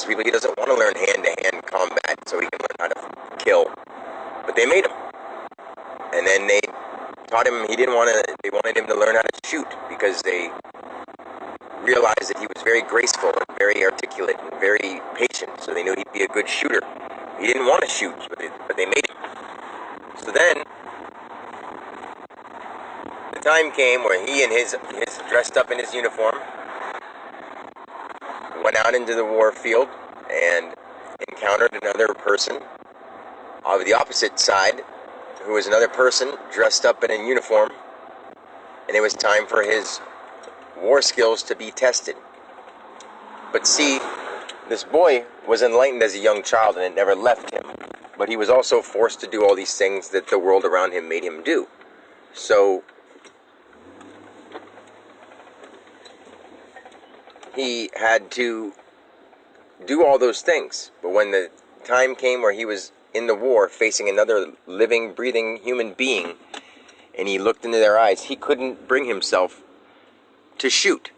tells people he doesn't want to learn hand-to-hand combat so he can learn how to kill. But they made him. And then they taught him they wanted him to learn how to shoot because they realized that he was very graceful and very articulate and very patient, so they knew he'd be a good shooter. He didn't want to shoot, but they made him. So then, the time came where he and his dressed up in his uniform, went out into the war field and encountered another person of the opposite side, who was another person dressed up in a uniform, and it was time for his war skills to be tested. But see, this boy was enlightened as a young child and it never left him. But he was also forced to do all these things that the world around him made him do. So he had to do all those things. But when the time came where he was in the war facing another living, breathing human being, and he looked into their eyes, he couldn't bring himself to shoot.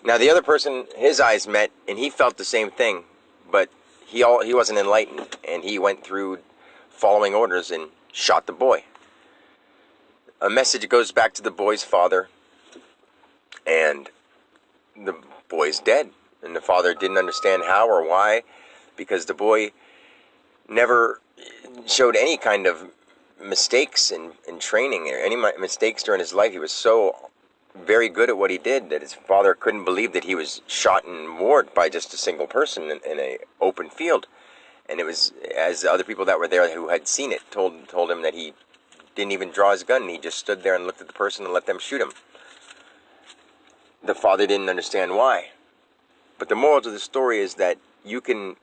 Now the other person, his eyes met, and he felt the same thing, but he wasn't enlightened, and he went through following orders and shot the boy. A message goes back to the boy's father, and the boy's dead. And the father didn't understand how or why, because the boy never showed any kind of mistakes in training or any mistakes during his life. He was so very good at what he did that his father couldn't believe that he was shot and moored by just a single person in a open field. And it was, as the other people that were there who had seen it told him, that he didn't even draw his gun. He just stood there and looked at the person and let them shoot him. The father didn't understand why. But the moral of the story is that you can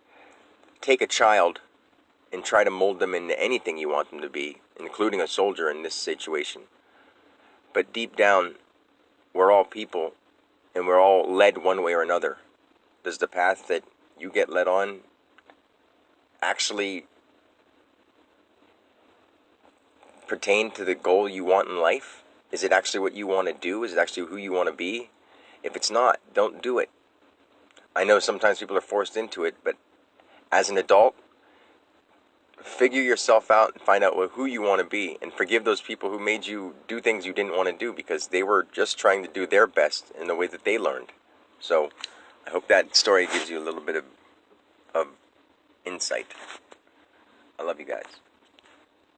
take a child and try to mold them into anything you want them to be, including a soldier in this situation. But deep down, we're all people, and we're all led one way or another. Does the path that you get led on actually pertain to the goal you want in life? Is it actually what you want to do? Is it actually who you want to be? If it's not, don't do it. I know sometimes people are forced into it, but as an adult, figure yourself out and find out who you want to be, and forgive those people who made you do things you didn't want to do because they were just trying to do their best in the way that they learned. So I hope that story gives you a little bit of insight. I love you guys.